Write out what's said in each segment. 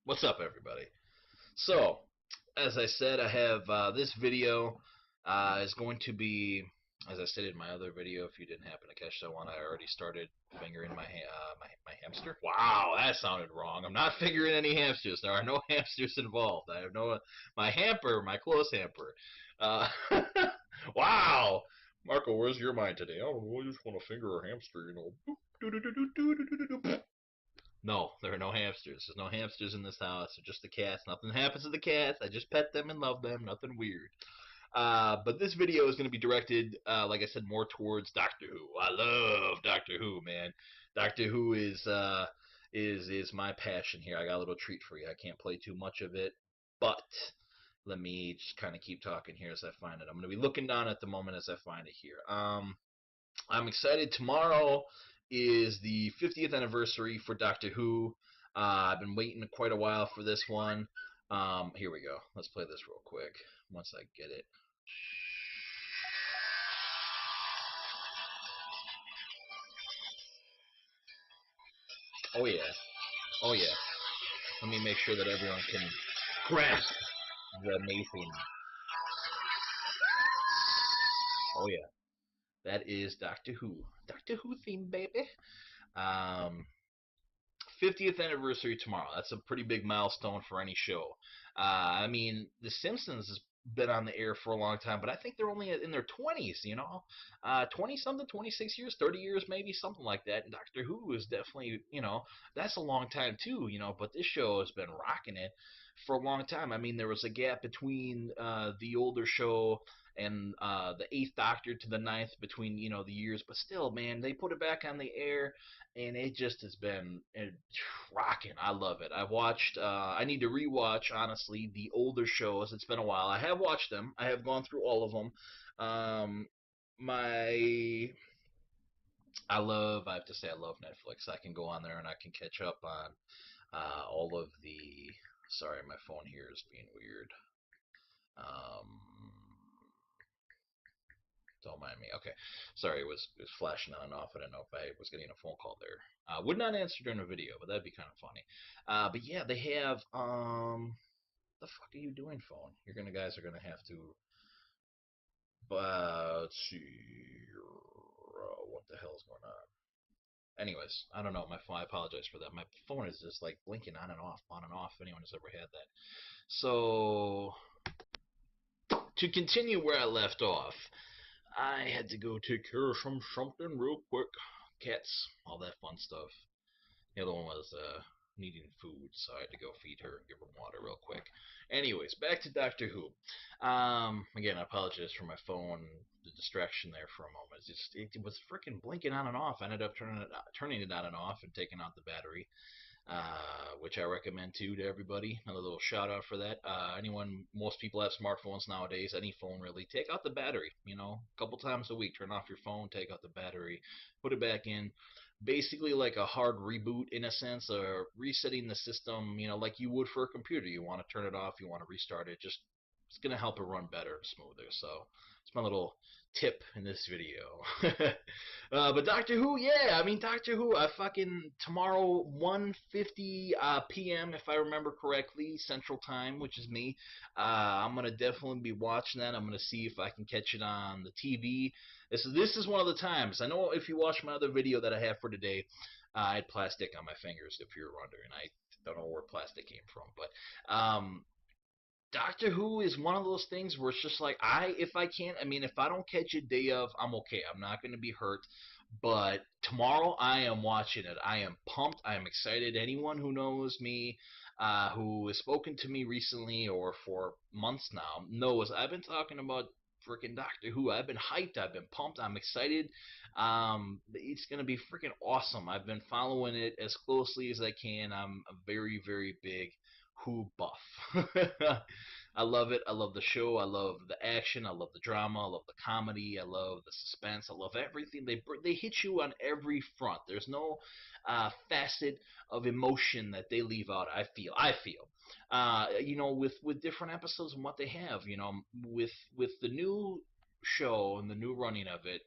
What's up, everybody? So, as I said, I have this video is going to be, as I stated in my other video. If you didn't happen to catch that one, I already started fingering my hamster. Wow, that sounded wrong. I'm not fingering any hamsters. There are no hamsters involved. I have no my hamper, my clothes hamper. Uh, wow, Marco, where's your mind today? Oh, I just want to finger a hamster, No, there are no hamsters. There's no hamsters in this house. They're just the cats. Nothing happens to the cats. I just pet them and love them. Nothing weird. But this video is going to be directed, like I said, more towards Doctor Who. I love Doctor Who, man. Doctor Who is my passion here. I got a little treat for you. I can't play too much of it, but let me just kind of keep talking here as I find it. I'm going to be looking down at the moment as I find it here. I'm excited. Tomorrow is the 50th anniversary for Doctor Who. I've been waiting quite a while for this one. Here we go. Let's play this real quick once I get it. Oh yeah. Oh yeah. Let me make sure that everyone can grasp the amazing. Oh yeah. That is Doctor Who. Doctor Who theme, baby. Um, 50th anniversary tomorrow. That's a pretty big milestone for any show. I mean, The Simpsons has been on the air for a long time, but I think they're only in their 20s, 20 something, 26 years, 30 years, maybe something like that. And Doctor Who is definitely, that's a long time too, but this show has been rocking it for a long time. I mean, there was a gap between the older show and the eighth Doctor to the ninth between the years, but still, man, they put it back on the air, and it just has been rocking. I love it. I've watched. I need to rewatch honestly the older shows. It's been a while. I have watched them. I have gone through all of them. My I love. I have to say, I love Netflix. I can go on there and I can catch up on all of the. Sorry, my phone here is being weird. Um, don't mind me. Okay, sorry, it was flashing on and off. I didn't know if I was getting a phone call there. Would not answer during a video, but that'd be kind of funny. But yeah, they have. The fuck are you doing, phone? You're gonna guys are gonna have to. Let's see. What the hell's going on? Anyways, I don't know. My phone. I apologize for that. My phone is just like blinking on and off, on and off. If anyone has ever had that. So to continue where I left off, I had to go take care of something real quick. Cats, all that fun stuff. The other one was needing food, so I had to go feed her and give her water real quick. Anyways, back to Doctor Who. Again, I apologize for my phone, the distraction there for a moment. It was freaking blinking on and off. I ended up turning it on and off and taking out the battery, which I recommend too to everybody. Another little shout out for that. Most people have smartphones nowadays. Any phone really, take out the battery. A couple times a week, turn off your phone, take out the battery, put it back in. Basically, like a hard reboot in a sense, or resetting the system. Like you would for a computer. You want to turn it off, you want to restart it. Just it's gonna help it run better and smoother. So it's my little tip in this video. But Doctor Who, yeah, I mean Doctor Who. I fucking tomorrow 1:50 p.m. if I remember correctly Central Time, which is me. I'm gonna definitely be watching that. I'm gonna see if I can catch it on the TV. This is one of the times. I know if you watch my other video that I have for today, I had plastic on my fingers. If you're wondering, I don't know where plastic came from, but Doctor Who is one of those things where it's just like if I can't, I mean, if I don't catch it day of, I'm okay. I'm not going to be hurt. But tomorrow, I am watching it. I am pumped. I am excited. Anyone who knows me, who has spoken to me recently or for months now, knows I've been talking about freaking Doctor Who. I've been hyped. I've been pumped. I'm excited. It's gonna be freaking awesome. I've been following it as closely as I can. I'm a very, very big Who buff. I love it. I love the show. I love the action. I love the drama. I love the comedy. I love the suspense. I love everything. They hit you on every front. There's no facet of emotion that they leave out. I feel. With different episodes and what they have. With the new show and the new running of it,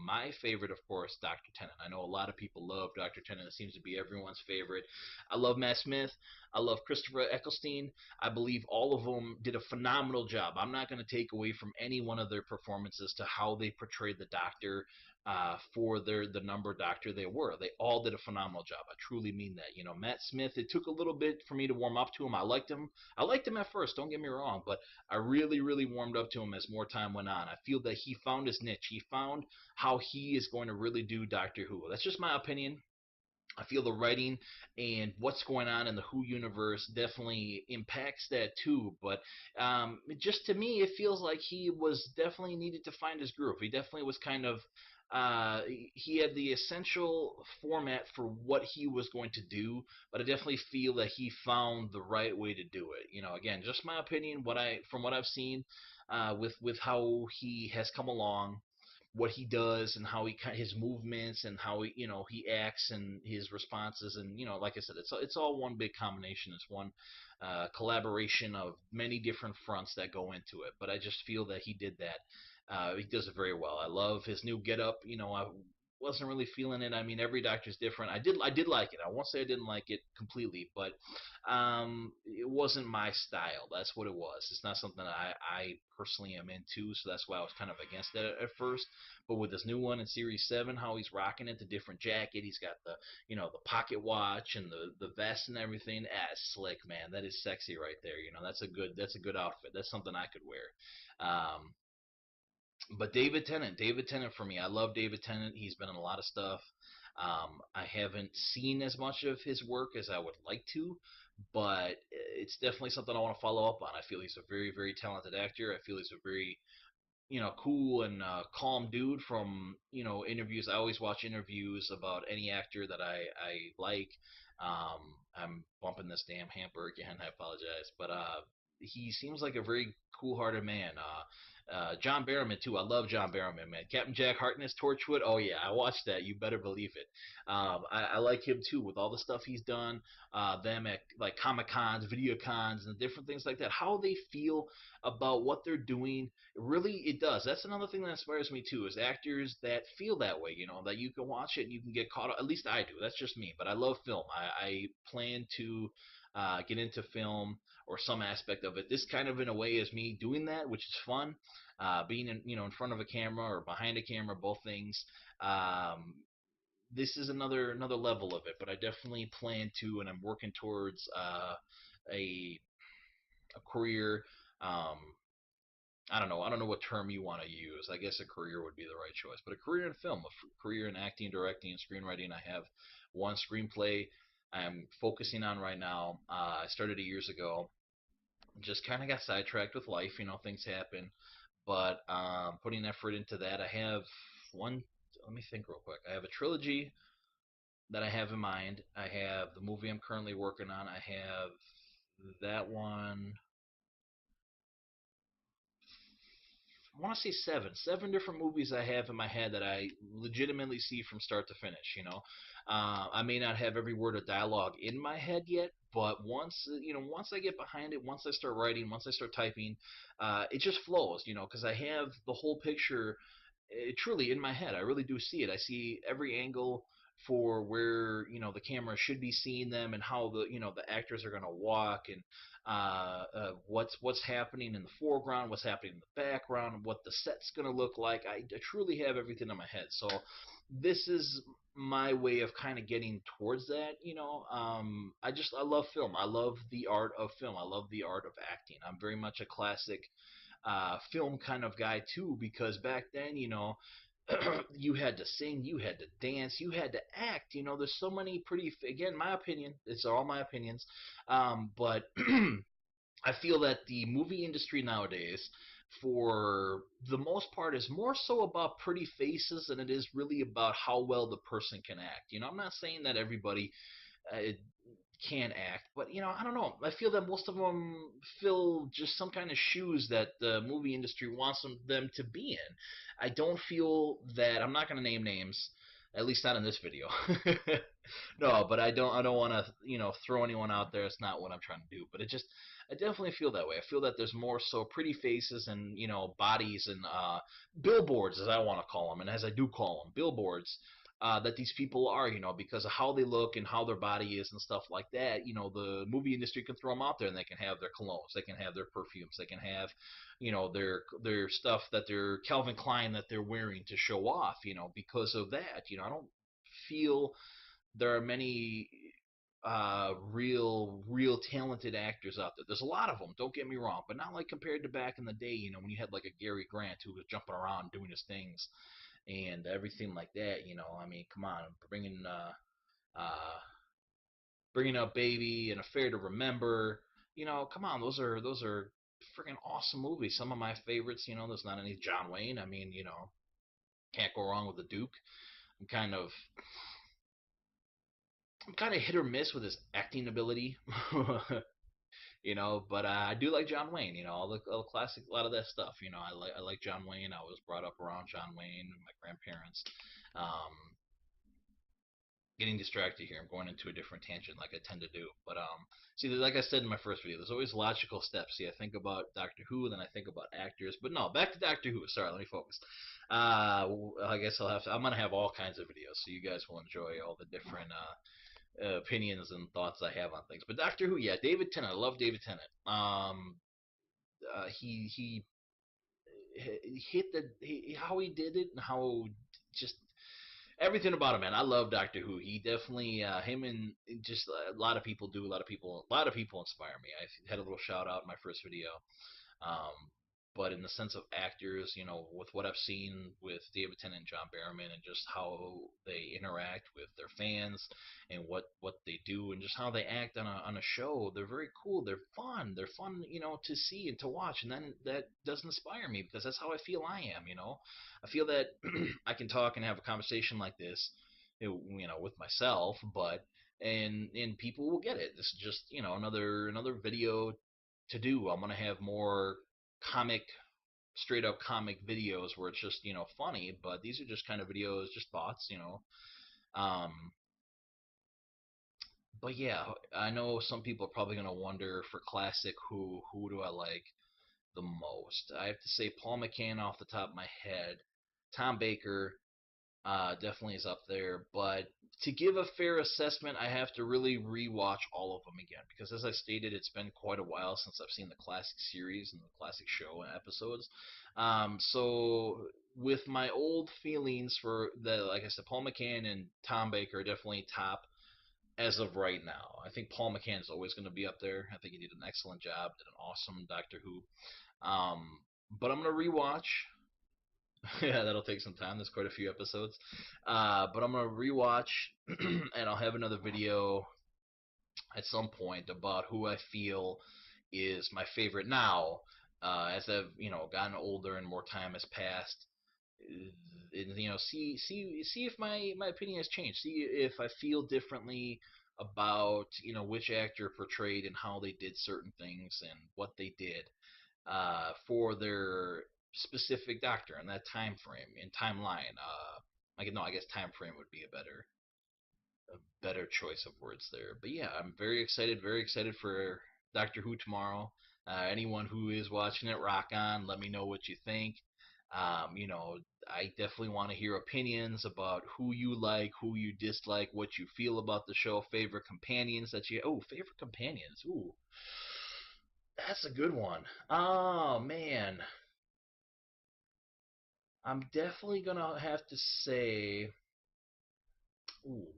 my favorite, of course, Dr. Tennant. I know a lot of people love Dr. Tennant. It seems to be everyone's favorite. I love Matt Smith. I love Christopher Eccleston. I believe all of them did a phenomenal job. I'm not going to take away from any one of their performances to how they portrayed the Doctor. For the number doctor they were, they all did a phenomenal job. I truly mean that. You know, Matt Smith. It took a little bit for me to warm up to him. I liked him. I liked him at first. Don't get me wrong, but I really, really warmed up to him as more time went on. I feel that he found his niche. He found how he is going to really do Doctor Who. That's just my opinion. I feel the writing and what's going on in the Who universe definitely impacts that too. But just to me, it feels like he was definitely needed to find his groove. He definitely was kind of he had the essential format for what he was going to do, but I definitely feel that he found the right way to do it. You know, again, just my opinion. What I from what I've seen with how he has come along, what he does and how he his movements and how he he acts and his responses, and like I said, it's all one big combination. It's one collaboration of many different fronts that go into it. But I just feel that he did that. He does it very well. I love his new getup. I wasn't really feeling it. I mean, every doctor's different. I did like it. I won't say I didn't like it completely, but it wasn't my style. That's what it was. It's not something that I personally am into, so that's why I was kind of against it at first. But with this new one in Series 7, how he's rocking it, the different jacket, he's got the pocket watch and the vest and everything. Slick, man. That is sexy right there. That's a good outfit. That's something I could wear. But David Tennant for me, I love David Tennant. He's been in a lot of stuff. I haven't seen as much of his work as I would like to, but it's definitely something I want to follow up on. I feel he's a very, very talented actor. I feel he's a very cool and calm dude from interviews. I always watch interviews about any actor that I like. I'm bumping this damn hamper again. I apologize, but he seems like a very cool-hearted man. John Barrowman too. I love John Barrowman, man. Captain Jack Harkness, Torchwood. Oh yeah, I watched that. You better believe it. I like him too with all the stuff he's done. Them at like Comic Cons, Video Cons, and different things like that. How they feel about what they're doing. Really, it does. That's another thing that inspires me too, is actors that feel that way. That you can watch it and you can get caught up. At least I do. That's just me. But I love film. I plan to get into film or some aspect of it. This kind of in a way is me doing that, which is fun. Being in front of a camera or behind a camera, both things. Um, this is another level of it, but I definitely plan to, and I'm working towards a a career. Um, I don't know what term you want to use. I guess a career would be the right choice, but a career in film, career in acting, directing, and screenwriting. I have one screenplay I'm focusing on right now. I started it years ago. Just kind of got sidetracked with life. Things happen, but putting effort into that. I have one. Let me think real quick. I have a trilogy that I have in mind. I have the movie I'm currently working on. I have that one. I want to say seven different movies I have in my head that I legitimately see from start to finish. I may not have every word of dialogue in my head yet, but once I get behind it, once I start writing, once I start typing, it just flows. Because I have the whole picture truly in my head. I really do see it. I see every angle for where the camera should be seeing them and how the actors are going to walk and what's happening in the foreground, what's happening in the background, what the set's going to look like. I truly have everything in my head. So this is my way of kind of getting towards that. I love film. I love the art of film. I love the art of acting. I'm very much a classic film kind of guy too, because back then, you had to sing, you had to dance, you had to act. There's so many pretty. Again, my opinion. It's all my opinions, but I feel that the movie industry nowadays, for the most part, is more so about pretty faces than it is really about how well the person can act. I'm not saying that everybody uh, can act, but I don't know. I feel that most of them fill just some kind of shoes that the movie industry wants them to be in. I don't feel that. I'm not going to name names, at least not in this video. No, but I don't want to throw anyone out there. It's not what I'm trying to do. But it just I definitely feel that way. I feel that there's more so pretty faces and bodies and billboards, as I want to call them, and as I do call them, billboards. That these people are, because of how they look and how their body is and stuff like that. The movie industry can throw them out there, and they can have their colognes, they can have their perfumes, they can have, their stuff that they're Calvin Klein that they're wearing to show off. Because of that. I don't feel there are many real talented actors out there. There's a lot of them, don't get me wrong, but not like compared to back in the day, when you had like a Gary Grant who was jumping around doing his things and everything like that. I mean, come on, uh, bringing up Baby and Affair to Remember. Come on, those are freaking awesome movies. Some of my favorites. There's not any John Wayne. I mean, can't go wrong with the Duke. I'm kind of I'm kind of hit or miss with his acting ability. But I do like John Wayne. All the classic, a lot of that stuff. I like John Wayne. I was brought up around John Wayne, my grandparents. Um, Getting distracted here. I'm going into a different tangent like I tend to do. But see, like I said in my first video, there's always logical steps. See, I think about Doctor Who, then I think about actors. But no, back to Doctor Who. Sorry, let me focus. I guess I'm gonna have all kinds of videos, so you guys will enjoy all the different opinions and thoughts I have on things. But Doctor Who, yeah, David Tennant. I love David Tennant. He hit how he did it and how just everything about him, man. I love Doctor Who. He definitely him and just a lot of people do. A lot of people inspire me. I had a little shout out in my first video. Um, but in the sense of actors, with what I've seen with David Tennant and John Barrowman, and just how they interact with their fans, and what they do, and just how they act on a show, they're very cool. They're fun. They're fun, to see and to watch, and then that does inspire me because that's how I feel I am. I feel that I can talk and have a conversation like this, with myself, but and people will get it. This is just another video to do. I'm gonna have more comic, straight up comic videos where it's just funny, but these are just kind of videos, just thoughts. Um, but yeah, I know some people are probably gonna wonder for classic who do I like the most? I have to say Paul McCann off the top of my head. Tom Baker, definitely is up there. But to give a fair assessment, I have to really rewatch all of them again because, as I stated, it's been quite a while since I've seen the classic series and the classic show and episodes. So with my old feelings for the, like I said, Paul McCann and Tom Baker are definitely top as of right now. I think Paul McCann is always going to be up there. I think he did an excellent job, did an awesome Doctor Who. But I'm gonna rewatch. Yeah, that'll take some time. There's quite a few episodes. But I'm gonna rewatch, and I'll have another video at some point about who I feel is my favorite now. As I've gotten older and more time has passed, and, see if my opinion has changed. See if I feel differently about which actor portrayed and how they did certain things and what they did for their specific doctor in that time frame and timeline. I guess time frame would be a better choice of words there. But yeah, I'm very excited for Doctor Who tomorrow. Anyone who is watching it, rock on. Let me know what you think. I definitely want to hear opinions about who you like, who you dislike, what you feel about the show, favorite companions that you. Oh, favorite companions. Ooh, that's a good one. Oh man, I'm definitely gonna have to say, ooh,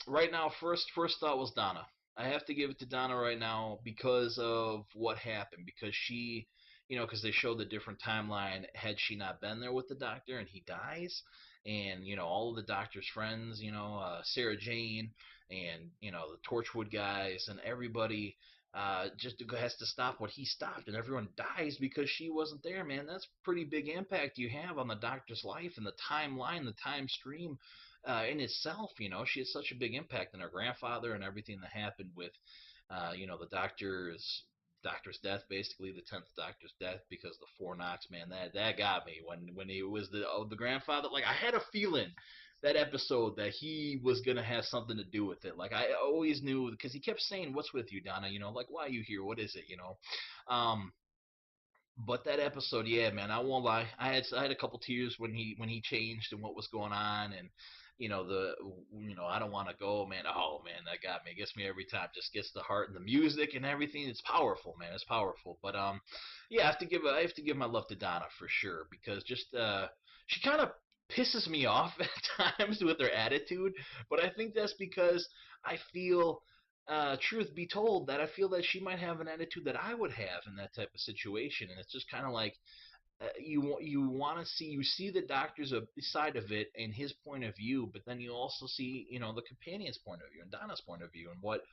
right now, first thought was Donna. I have to give it to Donna right now because of what happened. Because she, because they showed the different timeline. Had she not been there with the doctor and he dies, and all of the doctor's friends, Sarah Jane, and the Torchwood guys, and everybody. Just has to stop what he stopped, and everyone dies because she wasn't there. Man, that's pretty big impact you have on the doctor's life and the timeline, the time stream in itself. She had such a big impact on her grandfather and everything that happened with, the doctor's death, basically the 10th doctor's death because the four knocks, man, that got me when it was the grandfather. Like I had a feeling that episode that he was gonna have something to do with it. Like I always knew because he kept saying, "What's with you, Donna?" You know, like why are you here? What is it? You know, um, but that episode, yeah, man, I won't lie. I had a couple tears when he changed and what was going on, and I don't want to go, man. Oh man, that got me. It gets me every time. Just gets the heart and the music and everything. It's powerful, man. It's powerful. But yeah, I have to give my love to Donna for sure because just she kind of pisses me off at times with her attitude, but I think that's because I feel truth be told, that I feel that she might have an attitude that I would have in that type of situation, and it's just kind of like you want to see the doctor's side of it and his point of view, but then you also see the companion's point of view and Donna's point of view and what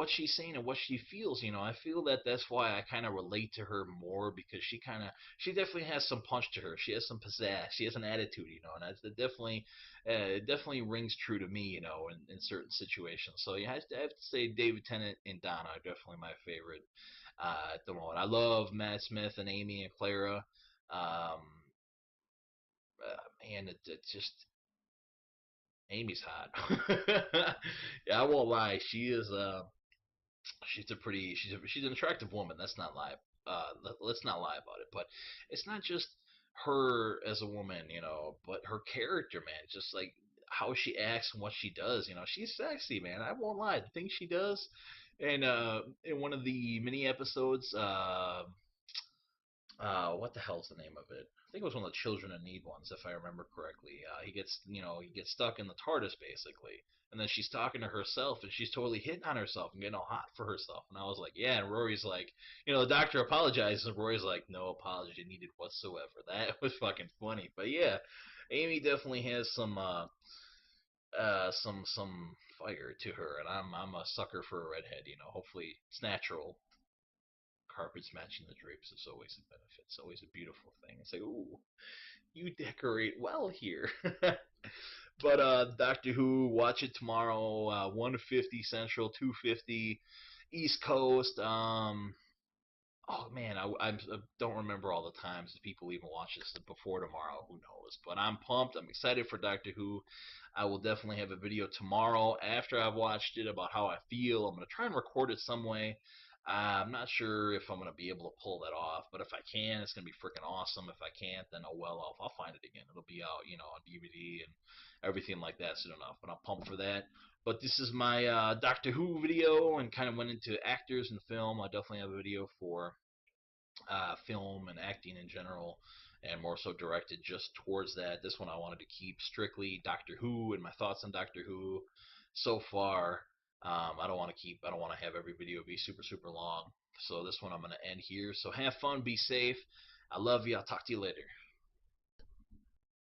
she's saying and what she feels. I feel that that's why I kind of relate to her more because she definitely has some punch to her. She has some pizzazz. She has an attitude, and that's it definitely rings true to me, in certain situations. So yeah, I have to say David Tennant and Donna are definitely my favorite at the moment. I love Matt Smith and Amy and Clara. Um, Man, it just Amy's hot. Yeah, I won't lie. She's an attractive woman. Let's not lie. Let's not lie about it. But it's not just her as a woman, but her character, man. Just like how she acts and what she does. She's sexy, man. I won't lie. The things she does, and in one of the mini episodes, what the hell's the name of it? I think it was one of the Children in Need ones, if I remember correctly. He gets stuck in the TARDIS basically, and then she's talking to herself, and she's totally hitting on herself and getting all hot for herself. And I was like, yeah. And Rory's like, the doctor apologizes, and Rory's like, no apology needed whatsoever. That was fucking funny. But yeah, Amy definitely has some fire to her, and I'm a sucker for a redhead. Hopefully it's natural. Carpets matching the drapes is always a benefit. It's always a beautiful thing. It's like, ooh, you decorate well here. But Doctor Who, watch it tomorrow, 1:50 Central, 2:50 East Coast. Oh man, I don't remember all the times that people even watch this before tomorrow. Who knows? But I'm pumped. I'm excited for Doctor Who. I will definitely have a video tomorrow after I've watched it about how I feel. I'm gonna try and record it some way. I'm not sure if I'm gonna be able to pull that off, but if I can, it's gonna be freaking awesome. If I can't, then oh well, I'll find it again. It'll be out, on DVD and everything like that soon enough. But I'm pumped for that. But this is my Doctor Who video and kind of went into actors and film. I definitely have a video for film and acting in general, and more so directed just towards that. This one I wanted to keep strictly Doctor Who and my thoughts on Doctor Who so far. I don't want to have every video be super, super long. So this one I'm going to end here. So have fun, be safe. I love you. I'll talk to you later.